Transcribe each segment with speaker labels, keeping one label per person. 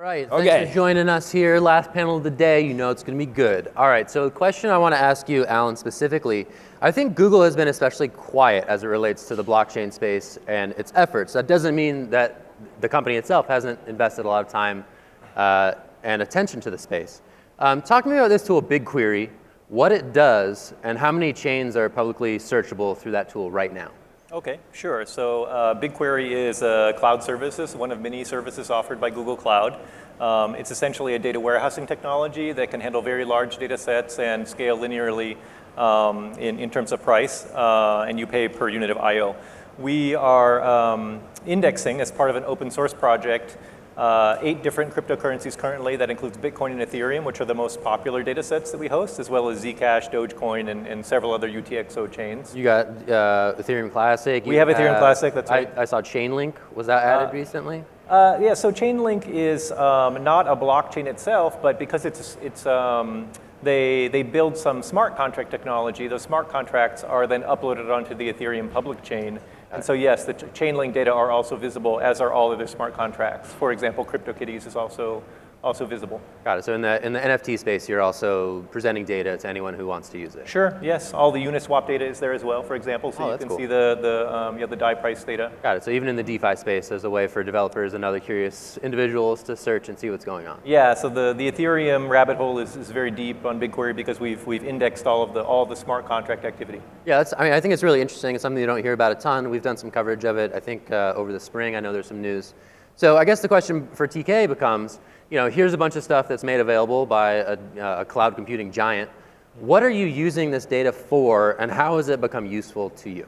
Speaker 1: All right, thanks for joining us here. Last panel of the day, you know it's going to be good. All right, so the question I want to ask you, Alan, specifically, I think Google has been especially quiet as it relates to the blockchain space and its efforts. That doesn't mean that the company itself hasn't invested a lot of time and attention to the space. Talk to me about this tool, BigQuery, what it does, and how many chains are publicly searchable through that tool right now.
Speaker 2: Okay, sure. So BigQuery is a cloud services, one of many services offered by Google Cloud. It's essentially a data warehousing technology that can handle very large data sets and scale linearly in terms of price, and you pay per unit of I/O. We are indexing as part of an open source project 8 different cryptocurrencies currently. That includes Bitcoin and Ethereum, which are the most popular data sets that we host, as well as Zcash, Dogecoin, and several other UTXO chains.
Speaker 1: You got Ethereum Classic.
Speaker 2: We have Ethereum Classic, that's right.
Speaker 1: I saw Chainlink. Was that added recently?
Speaker 2: Yeah, so Chainlink is not a blockchain itself, but because they build some smart contract technology, those smart contracts are then uploaded onto the Ethereum public chain. And so yes, the Chainlink data are also visible, as are all other smart contracts. For example, CryptoKitties is also visible.
Speaker 1: Got it. So in the NFT space, you're also presenting data to anyone who wants to use it.
Speaker 2: Sure. Yes. All the Uniswap data is there as well, for example, so you can see the DAI price data.
Speaker 1: Got it. So even in the DeFi space, there's a way for developers and other curious individuals to search and see what's going on.
Speaker 2: Yeah. So the Ethereum rabbit hole is very deep on BigQuery because we've indexed all the smart contract activity.
Speaker 1: Yeah. I think it's really interesting. It's something you don't hear about a ton. We've done some coverage of it. I think over the spring. I know there's some news. So I guess the question for TK becomes, here's a bunch of stuff that's made available by a cloud computing giant. What are you using this data for, and how has it become useful to you?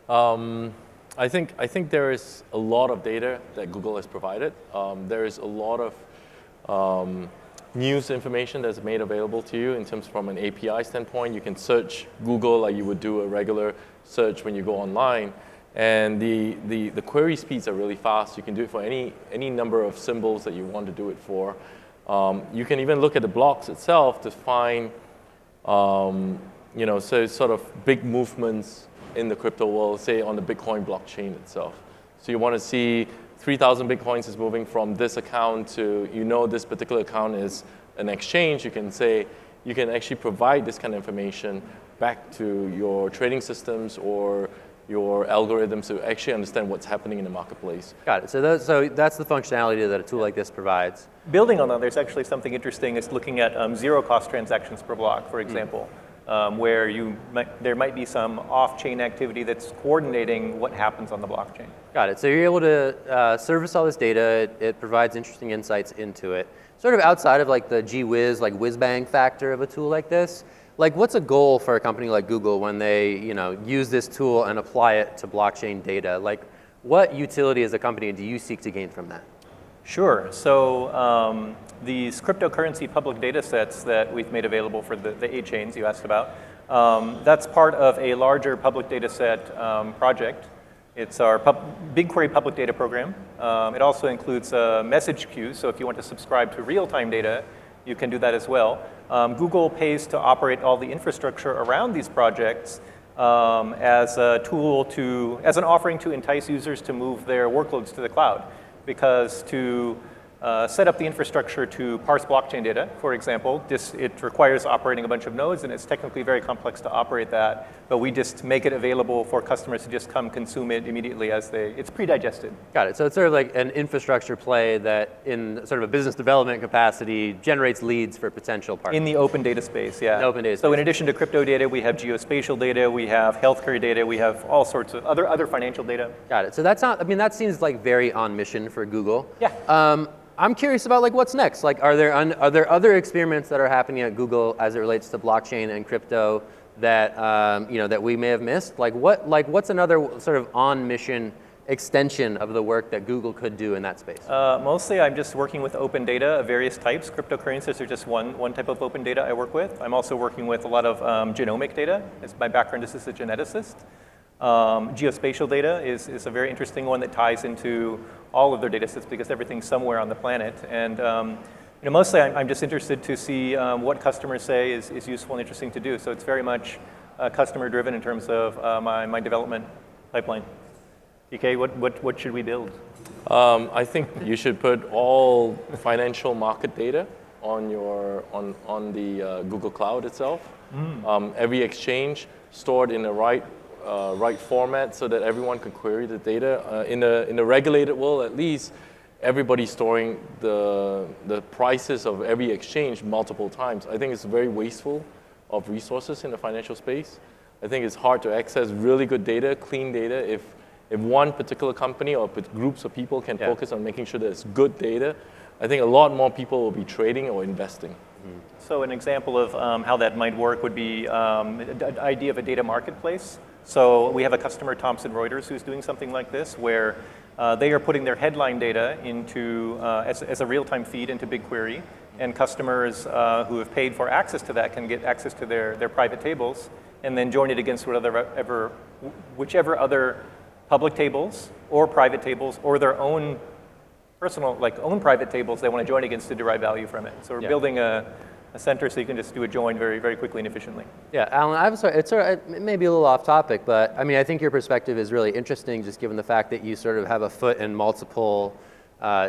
Speaker 3: I think there is a lot of data that Google has provided. There is a lot of news information that's made available to you in terms from an API standpoint. You can search Google like you would do a regular search when you go online. And the query speeds are really fast. You can do it for any number of symbols that you want to do it for. You can even look at the blocks itself to find, so sort of big movements in the crypto world, say on the Bitcoin blockchain itself. So you want to see 3,000 Bitcoins is moving from this account to, this particular account is an exchange. You can actually provide this kind of information back to your trading systems or your algorithms to actually understand what's happening in the marketplace.
Speaker 1: Got it. So that's the functionality that a tool like this provides.
Speaker 2: Building on that, there's actually something interesting. Is looking at zero-cost transactions per block, for example, where there might be some off-chain activity that's coordinating what happens on the blockchain.
Speaker 1: Got it. So you're able to service all this data. It provides interesting insights into it. Sort of outside of like the gee whiz, like whiz bang factor of a tool like this. Like, what's a goal for a company like Google when they, use this tool and apply it to blockchain data? Like, what utility as a company do you seek to gain from that?
Speaker 2: Sure. So these cryptocurrency public data sets that we've made available for the 8 chains you asked about, that's part of a larger public data set project. It's our BigQuery public data program. It also includes message queues. So if you want to subscribe to real-time data, you can do that as well. Google pays to operate all the infrastructure around these projects as a tool as an offering to entice users to move their workloads to the cloud. Because to set up the infrastructure to parse blockchain data, for example, it requires operating a bunch of nodes, and it's technically very complex to operate that. But we just make it available for customers to just come consume it immediately it's pre-digested.
Speaker 1: Got it. So it's sort of like an infrastructure play that in sort of a business development capacity generates leads for potential partners.
Speaker 2: In the open data space, yeah.
Speaker 1: In open data space.
Speaker 2: So in addition to crypto data, we have geospatial data, we have healthcare data, we have all sorts of other financial data.
Speaker 1: Got it. So that seems like very on mission for Google.
Speaker 2: Yeah.
Speaker 1: I'm curious about like what's next. Like, are there other experiments that are happening at Google as it relates to blockchain and crypto that that we may have missed? What's another sort of on mission extension of the work that Google could do in that space?
Speaker 2: Mostly, I'm just working with open data of various types. Cryptocurrencies are just one type of open data I work with. I'm also working with a lot of genomic data. My background is as a geneticist. Geospatial data is a very interesting one that ties into all of their data sets because everything's somewhere on the planet. And mostly I'm just interested to see what customers say is useful and interesting to do. So it's very much customer driven in terms of my development pipeline. DK, what should we build?
Speaker 3: I think you should put all financial market data on the Google Cloud itself. Every exchange stored in the right format so that everyone can query the data. In the regulated world, at least, everybody's storing the prices of every exchange multiple times. I think it's very wasteful of resources in the financial space. I think it's hard to access really good data, clean data, if one particular company or groups of people can focus on making sure that it's good data. I think a lot more people will be trading or investing.
Speaker 2: So an example of how that might work would be the idea of a data marketplace. So we have a customer, Thomson Reuters, who's doing something like this, where they are putting their headline data into as a real-time feed into BigQuery, and customers who have paid for access to that can get access to their private tables, and then join it against whichever other public tables or private tables or their own personal, own private tables they want to join against to derive value from it. So we're building a center so you can just do a join very, very quickly and efficiently.
Speaker 1: Yeah, Alan, it may be a little off topic, but I mean, I think your perspective is really interesting, just given the fact that you sort of have a foot in multiple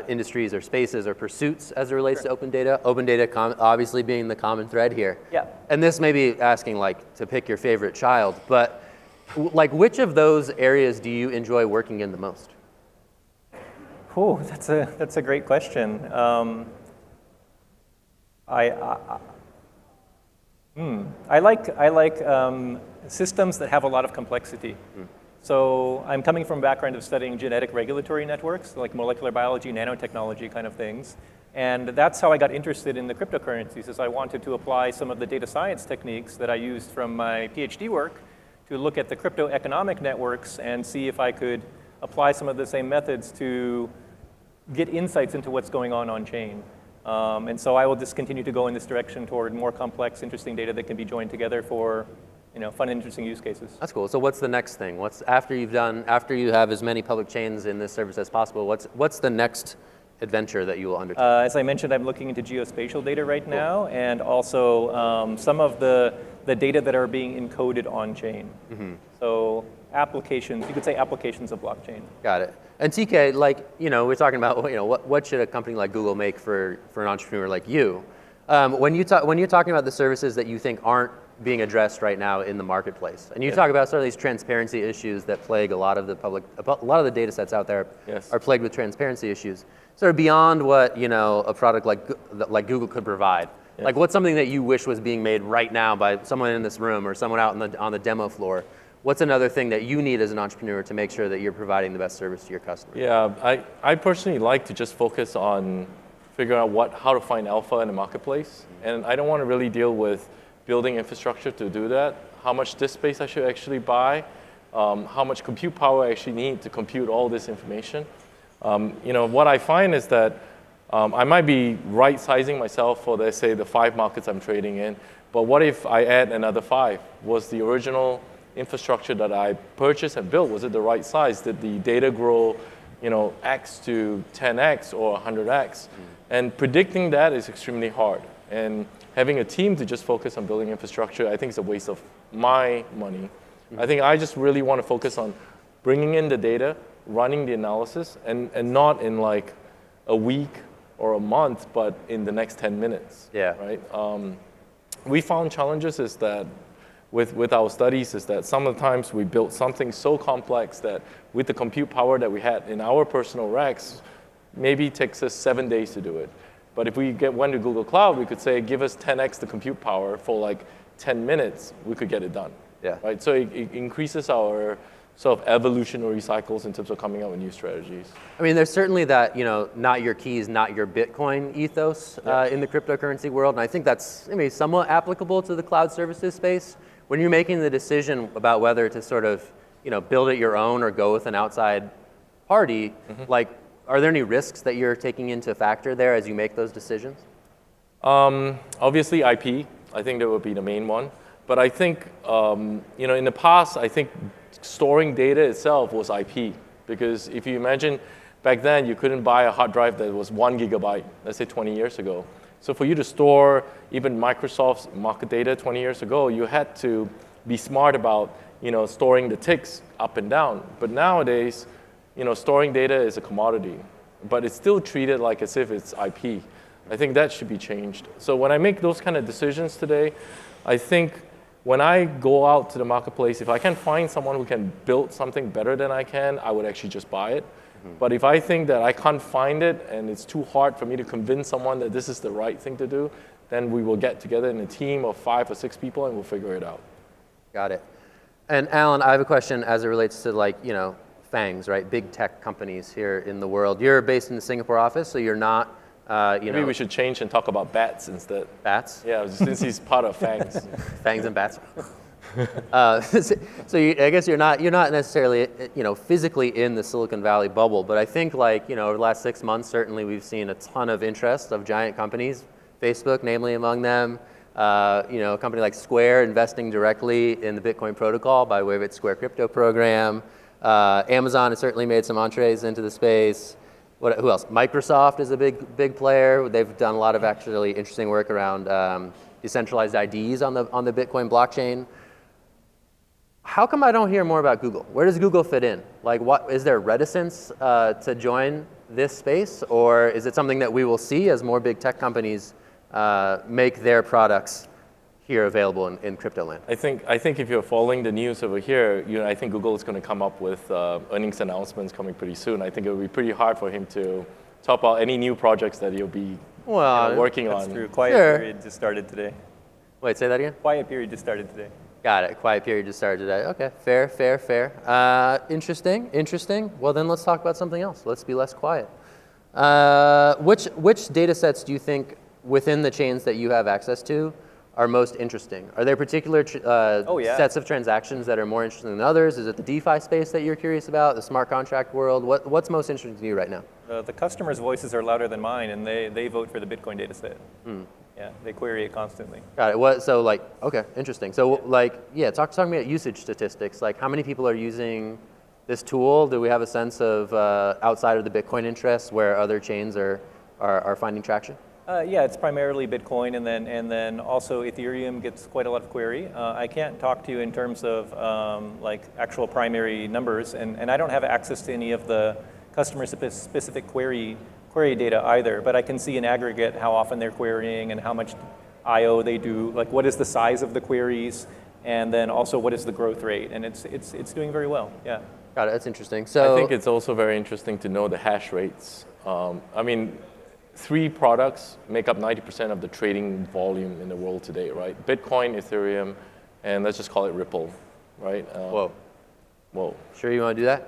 Speaker 1: industries or spaces or pursuits as it relates to open data. Open data obviously being the common thread here. Yeah. And this may be asking to pick your favorite child, but which of those areas do you enjoy working in the most?
Speaker 2: Oh, that's a great question. I like systems that have a lot of complexity. So I'm coming from a background of studying genetic regulatory networks, like molecular biology, nanotechnology kind of things. And that's how I got interested in the cryptocurrencies, is I wanted to apply some of the data science techniques that I used from my PhD work to look at the crypto economic networks and see if I could apply some of the same methods to get insights into what's going on chain. And so I will just continue to go in this direction toward more complex, interesting data that can be joined together for fun, interesting use cases.
Speaker 1: That's cool. So what's the next thing? After you have as many public chains in this service as possible, what's the next adventure that you will undertake?
Speaker 2: As I mentioned, I'm looking into geospatial data right now, and also some of the data that are being encoded on chain. So applications, you could say applications of blockchain.
Speaker 1: Got it. And TK, we're talking about what should a company like Google make for an entrepreneur like you? When you're talking about the services that you think aren't being addressed right now in the marketplace, and you talk about sort of these transparency issues that plague a lot of the data sets out there are plagued with transparency issues. Sort of beyond what a product like Google could provide. Like, what's something that you wish was being made right now by someone in this room or someone out on the demo floor? What's another thing that you need as an entrepreneur to make sure that you're providing the best service to your customers?
Speaker 3: Yeah, I personally like to just focus on figuring out how to find alpha in the marketplace. And I don't want to really deal with building infrastructure to do that, how much disk space I should actually buy, how much compute power I actually need to compute all this information. What I find is that I might be right-sizing myself for, let's say, the 5 markets I'm trading in, but what if I add another 5? Was the original infrastructure that I purchased and built, was it the right size? Did the data grow, X to 10X or 100X? And predicting that is extremely hard. And having a team to just focus on building infrastructure, I think is a waste of my money. I think I just really want to focus on bringing in the data, running the analysis, and not in a week or a month, but in the next 10 minutes. Yeah. Right? We found challenges is that with our studies is that some of the times we built something so complex that with the compute power that we had in our personal racks, maybe it takes us 7 days to do it. But if we went to Google Cloud, we could say, give us 10x the compute power for 10 minutes, we could get it done. Yeah. Right? So it increases our sort of evolutionary cycles in terms of coming up with new strategies.
Speaker 1: I mean, there's certainly that, not your keys, not your Bitcoin ethos in the cryptocurrency world. And I think that's maybe somewhat applicable to the cloud services space. When you're making the decision about whether to sort of, build it your own or go with an outside party, are there any risks that you're taking into factor there as you make those decisions?
Speaker 3: Obviously IP, I think that would be the main one. But I think, in the past, I think storing data itself was IP. Because if you imagine back then, you couldn't buy a hard drive that was 1 gigabyte, let's say 20 years ago. So for you to store even Microsoft's market data 20 years ago, you had to be smart about storing the ticks up and down. But nowadays, storing data is a commodity, but it's still treated like as if it's IP. I think that should be changed. So when I make those kind of decisions today, I think when I go out to the marketplace, if I can find someone who can build something better than I can, I would actually just buy it. But if I think that I can't find it and it's too hard for me to convince someone that this is the right thing to do, then we will get together in a team of 5 or 6 people and we'll figure it out.
Speaker 1: Got it. And Alan, I have a question as it relates to FANGs, right? Big tech companies here in the world. You're based in the Singapore office, so you're not,
Speaker 3: Maybe we should change and talk about bats instead.
Speaker 1: Bats?
Speaker 3: Yeah, since he's part of FANGs.
Speaker 1: FANGs and bats. I guess you're not necessarily physically in the Silicon Valley bubble, but I think over the last 6 months, certainly we've seen a ton of interest of giant companies, Facebook namely among them. A company like Square investing directly in the Bitcoin protocol by way of its Square crypto program. Amazon has certainly made some entrees into the space. Who else? Microsoft is a big player. They've done a lot of actually interesting work around decentralized IDs on the Bitcoin blockchain. How come I don't hear more about Google? Where does Google fit in? What is there reticence to join this space, or is it something that we will see as more big tech companies make their products here available in crypto land?
Speaker 3: I think if you're following the news over here, I think Google is going to come up with earnings announcements coming pretty soon. I think it will be pretty hard for him to talk about any new projects that he'll be working on.
Speaker 2: That's true. Quiet period just started today.
Speaker 1: Wait, say that again?
Speaker 2: Quiet period just started today.
Speaker 1: Got it. Quiet period just started today. Okay, fair. Interesting. Well, then let's talk about something else. Let's be less quiet. Which data sets do you think within the chains that you have access to are most interesting? Are there particular sets of transactions that are more interesting than others? Is it the DeFi space that you're curious about, the smart contract world? What's most interesting to you right now?
Speaker 2: The customers' voices are louder than mine, and they vote for the Bitcoin data set. Yeah, they query it constantly.
Speaker 1: Got it. Okay, interesting. So talk to me about usage statistics. How many people are using this tool? Do we have a sense of outside of the Bitcoin interests where other chains are finding traction?
Speaker 2: Yeah, it's primarily Bitcoin, and then also Ethereum gets quite a lot of query. I can't talk to you in terms of actual primary numbers, and I don't have access to any of the customer-specific query data either. But I can see in aggregate how often they're querying and how much I/O they do. What is the size of the queries, and then also what is the growth rate, and it's doing very well. Yeah.
Speaker 1: Got it. That's interesting. So
Speaker 3: I think it's also very interesting to know the hash rates. 3 products make up 90% of the trading volume in the world today, right? Bitcoin, Ethereum, and let's just call it Ripple, right? Whoa.
Speaker 1: Sure you want to do that?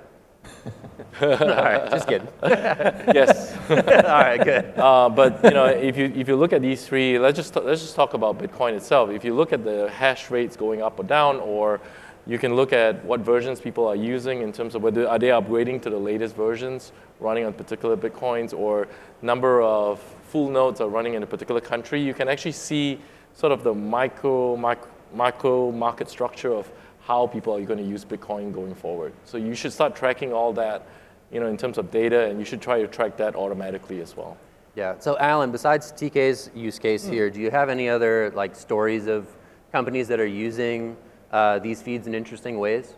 Speaker 1: All right, just kidding.
Speaker 3: Yes.
Speaker 1: All right, good.
Speaker 3: But if you look at these 3, let's just talk about Bitcoin itself. If you look at the hash rates going up or down, or you can look at what versions people are using in terms of whether are they upgrading to the latest versions running on particular Bitcoins, or number of full nodes are running in a particular country. You can actually see sort of the micro market structure of how people are going to use Bitcoin going forward. So you should start tracking all that, in terms of data, and you should try to track that automatically as well.
Speaker 1: Yeah. So Alan, besides TK's use case here, do you have any other stories of companies that are using these feeds in interesting ways?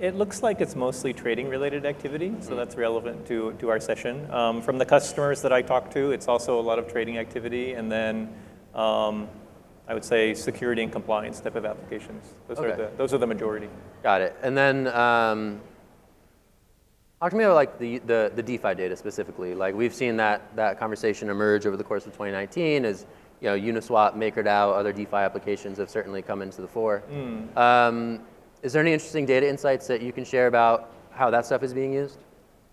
Speaker 2: It looks like it's mostly trading-related activity, so that's relevant to our session. From the customers that I talk to, it's also a lot of trading activity, and then I would say security and compliance type of applications. Those are the majority. Got
Speaker 1: it. And then talk to me about the DeFi data specifically. We've seen that conversation emerge over the course of 2019 as Uniswap, MakerDAO, other DeFi applications have certainly come into the fore. Is there any interesting data insights that you can share about how that stuff is being used?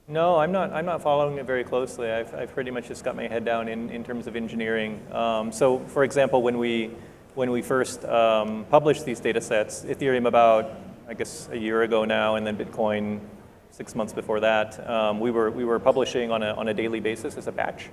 Speaker 2: No, I'm not following it very closely. I've pretty much just got my head down in terms of engineering. So, for example, when we first published these data sets, Ethereum about, I guess, a year ago now, and then Bitcoin 6 months before that, we were publishing on a daily basis as a batch.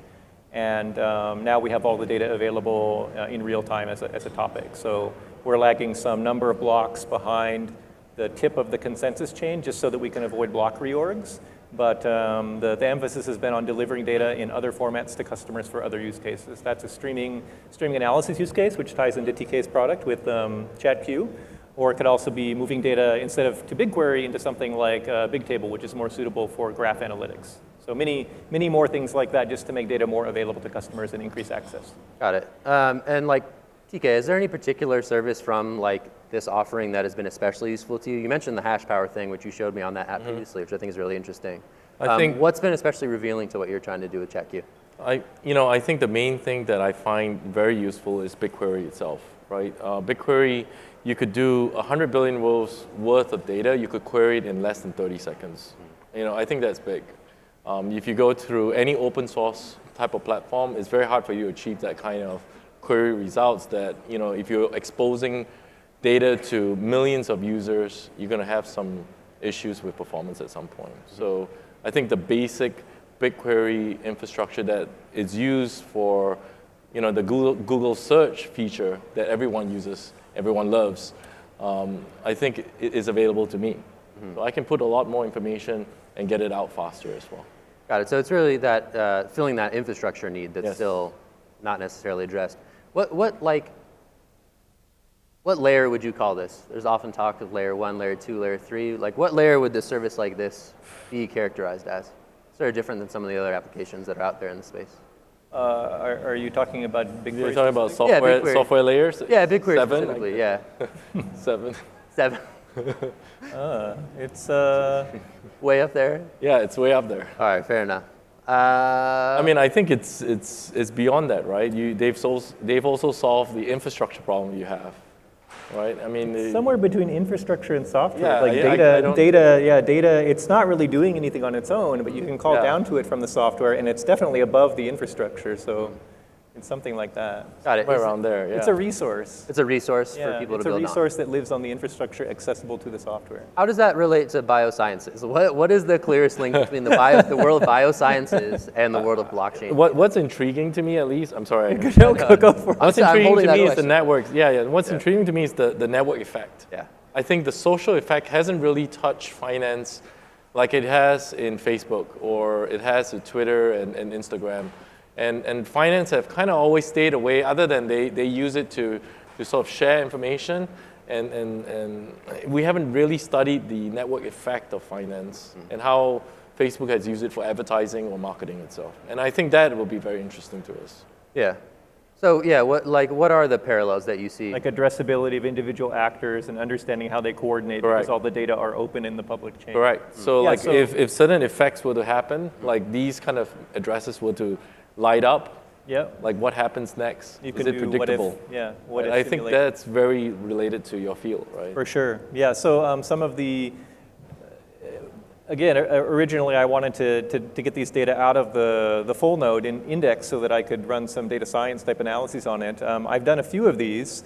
Speaker 2: And now we have all the data available in real time as a topic. So we're lagging some number of blocks behind the tip of the consensus chain just so that we can avoid block reorgs. But the emphasis has been on delivering data in other formats to customers for other use cases. That's a streaming analysis use case, which ties into TK's product with ChatQ. or it could also be moving data instead of to BigQuery into something like Bigtable, which is more suitable for graph analytics. So many more things like that just to make data more available to customers and increase access.
Speaker 1: Got it. And like, TK, is there any particular service from like this offering that has been especially useful to you? You mentioned the hash power thing, which you showed me on that app previously, which I think is really interesting.
Speaker 3: I think
Speaker 1: what's been especially revealing to what you're trying to do with ChatQ?
Speaker 3: I think the main thing that I find very useful is BigQuery itself, right? BigQuery, you could do 100 billion rows worth of data. You could query it in less than 30 seconds. I think that's big. If you go through any open source type of platform, it's very hard for you to achieve that kind of query results that, if you're exposing data to millions of users, you're going to have some issues with performance at some point. So I think the basic BigQuery infrastructure that is used for the Google search feature that everyone uses, everyone loves, I think it is available to me. So I can put a lot more information and get it out faster as well.
Speaker 1: Got it. So it's really that filling that infrastructure need that's still not necessarily addressed. What layer would you call this? There's often talk of layer 1, layer 2, layer 3. Like, what layer would this service like this be characterized as? Is there different than some of the other applications that are out there in the space?
Speaker 2: Are you talking about BigQuery?
Speaker 3: You're talking about software layers?
Speaker 1: Yeah, BigQuery
Speaker 3: 7?
Speaker 1: specifically, yeah.
Speaker 3: 7.
Speaker 1: 7.
Speaker 2: It's
Speaker 1: Way up there?
Speaker 3: Yeah, it's way up there.
Speaker 1: All right, fair enough.
Speaker 3: I mean, I think it's beyond that, right? They've also solved the infrastructure problem you have, right? I mean,
Speaker 2: somewhere between infrastructure and software.
Speaker 3: Yeah,
Speaker 2: like
Speaker 3: I
Speaker 2: data. It's not really doing anything on its own, but you can call down to it from the software, and it's definitely above the infrastructure. So it's something like that.
Speaker 1: Got it.
Speaker 3: Right around there. Yeah.
Speaker 2: It's a resource.
Speaker 1: It's a resource for people to build on.
Speaker 2: It's a resource that lives on the infrastructure accessible to the software.
Speaker 1: How does that relate to biosciences? What is the clearest link between the world of biosciences and the world of blockchain?
Speaker 3: What's intriguing to me, at least, I'm sorry.
Speaker 2: Go for it.
Speaker 3: What's intriguing to me is the network. What's intriguing to me is the network effect.
Speaker 1: Yeah.
Speaker 3: I think the social effect hasn't really touched finance like it has in Facebook or it has in Twitter and Instagram. And finance have kind of always stayed away, other than they use it to sort of share information. And we haven't really studied the network effect of finance and how Facebook has used it for advertising or marketing itself. And I think that will be very interesting to us.
Speaker 1: Yeah. So yeah, what are the parallels that you see?
Speaker 2: Like addressability of individual actors and understanding how they coordinate because all the data are open in the public chain.
Speaker 3: Correct. So if certain effects were to happen, like these kind of addresses were to light up, like what happens next?
Speaker 2: You
Speaker 3: Is
Speaker 2: can
Speaker 3: it
Speaker 2: do
Speaker 3: predictable?
Speaker 2: what if
Speaker 3: I think that's very related to your field, right?
Speaker 2: For sure. Yeah. So some of the again, originally I wanted to get these data out of the full node in index so that I could run some data science type analyses on it. I've done a few of these,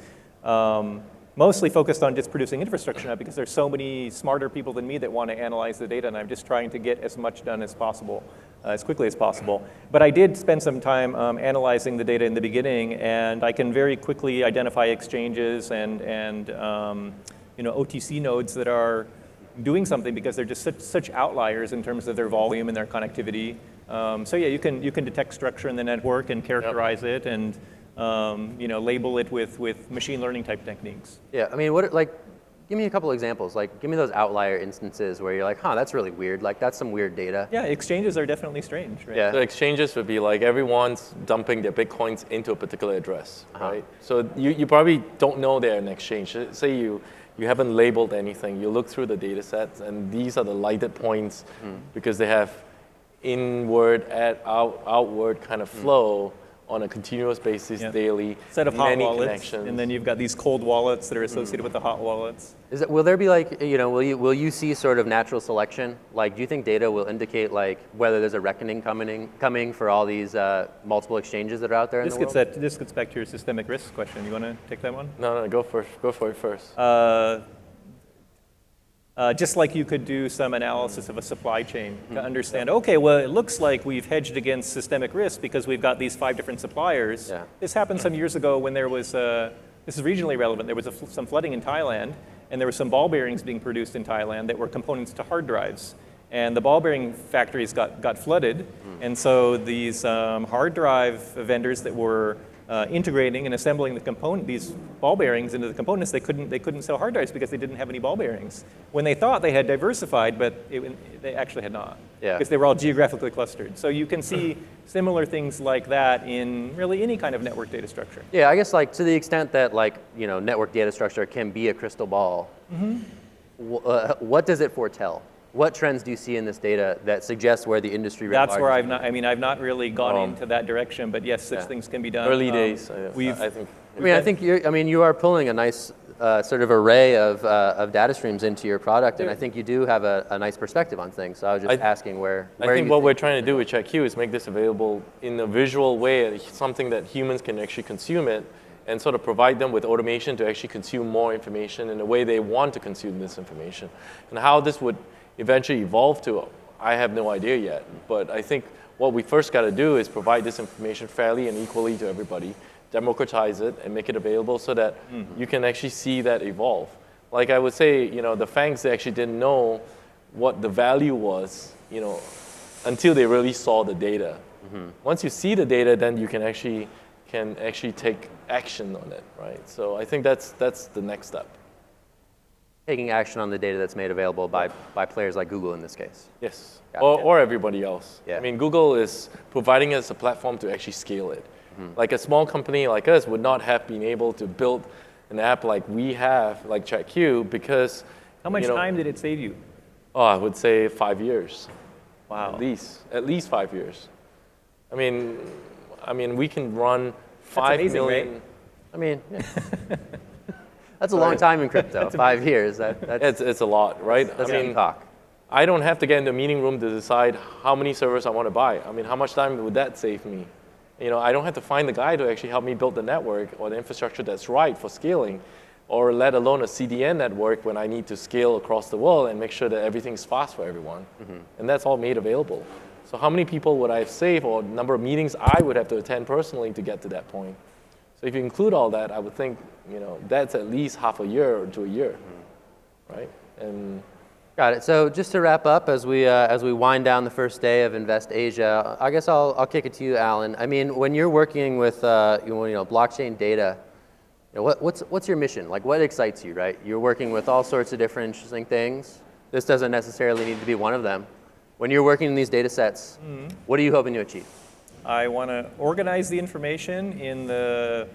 Speaker 2: mostly focused on just producing infrastructure now because there's so many smarter people than me that want to analyze the data, and I'm just trying to get as much done as possible, as quickly as possible. But I did spend some time analyzing the data in the beginning, and I can very quickly identify exchanges and OTC nodes that are doing something because they're just such outliers in terms of their volume and their connectivity. So yeah, you can detect structure in the network and characterize it and label it with machine learning type techniques.
Speaker 1: Yeah, I mean, give me a couple examples. Like, give me those outlier instances where you're like, that's really weird. Like, that's some weird data.
Speaker 2: Yeah, exchanges are definitely strange, right?
Speaker 3: Yeah. The exchanges would be like everyone's dumping their Bitcoins into a particular address, right? So you probably don't know they're an exchange. Say you haven't labeled anything. You look through the data sets, and these are the lighted points because they have inward, outward kind of flow on a continuous basis daily.
Speaker 2: Set of hot wallets,
Speaker 3: connections.
Speaker 2: and then you've got these cold wallets that are associated with the hot wallets.
Speaker 1: Will there be will you see sort of natural selection? Like, do you think data will indicate like whether there's a reckoning coming for all these multiple exchanges that are out there in the world?
Speaker 2: This gets back to your systemic risk question. You want to take that one?
Speaker 3: No, go for it first.
Speaker 2: Just like you could do some analysis of a supply chain to understand, okay, well, it looks like we've hedged against systemic risk because we've got these 5 different suppliers.
Speaker 1: Yeah.
Speaker 2: This happened some years ago when there was, this is regionally relevant, there was some flooding in Thailand, and there were some ball bearings being produced in Thailand that were components to hard drives. And the ball bearing factories got flooded, and so these hard drive vendors that were integrating and assembling these ball bearings into the components, they couldn't sell hard drives because they didn't have any ball bearings. When they thought they had diversified, but they actually had not, because they were all geographically clustered. So you can see similar things like that in really any kind of network data structure.
Speaker 1: Yeah, I guess like to the extent that like network data structure can be a crystal ball. What does it foretell? What trends do you see in this data that suggests where the industry?
Speaker 2: That's where I've not really gone into that direction, but yes, such things can be done.
Speaker 3: Early days,
Speaker 2: I think.
Speaker 1: You are pulling a nice sort of array of data streams into your product, and I think you do have a nice perspective on things. So I was just asking where.
Speaker 3: I think what we're trying to do with ChatQ is make this available in a visual way, something that humans can actually consume it, and sort of provide them with automation to actually consume more information in the way they want to consume this information. And how this would eventually evolve to, I have no idea yet. But I think what we first got to do is provide this information fairly and equally to everybody, democratize it, and make it available so that you can actually see that evolve. Like I would say, the FANGs, they actually didn't know what the value was, until they really saw the data. Once you see the data, then you can actually take action on it, right? So I think that's the next step.
Speaker 1: Taking action on the data that's made available by players like Google in this case.
Speaker 3: Yes, or everybody else.
Speaker 1: Yeah.
Speaker 3: I mean, Google is providing us a platform to actually scale it. Like a small company like us would not have been able to build an app like we have, like ChatQ, because...
Speaker 2: How much time did it save you?
Speaker 3: Oh, I would say 5 years.
Speaker 2: Wow.
Speaker 3: At least 5 years. I mean, we can run 5
Speaker 2: amazing,
Speaker 3: million...
Speaker 2: right?
Speaker 1: I mean, yeah. That's a long time in crypto. 5 years.
Speaker 3: It's a lot, right?
Speaker 1: That's talk.
Speaker 3: I don't have to get in the meeting room to decide how many servers I want to buy. I mean, how much time would that save me? I don't have to find the guy to actually help me build the network or the infrastructure that's right for scaling, or let alone a CDN network when I need to scale across the world and make sure that everything's fast for everyone. And that's all made available. So how many people would I have saved, or number of meetings I would have to attend personally to get to that point? So if you include all that, I would think, that's at least half a year to a year, right? And
Speaker 1: got it. So just to wrap up, as we wind down the first day of Invest Asia, I guess I'll kick it to you, Alan. I mean, when you're working with blockchain data, what's your mission? Like, what excites you, right? You're working with all sorts of different interesting things. This doesn't necessarily need to be one of them. When you're working in these data sets, what are you hoping to achieve?
Speaker 2: I want to organize the information in the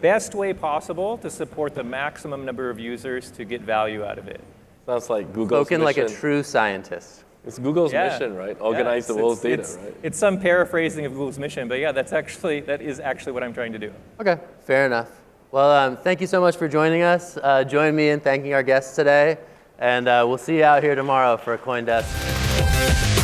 Speaker 2: best way possible to support the maximum number of users to get value out of it.
Speaker 3: Sounds like Google's
Speaker 1: Spoken
Speaker 3: mission.
Speaker 1: like a true scientist.
Speaker 3: It's Google's mission, right? Organize the world's data, right?
Speaker 2: It's some paraphrasing of Google's mission, but yeah, that is actually what I'm trying to do.
Speaker 1: Okay, fair enough. Well, thank you so much for joining us. Join me in thanking our guests today, and we'll see you out here tomorrow for CoinDesk.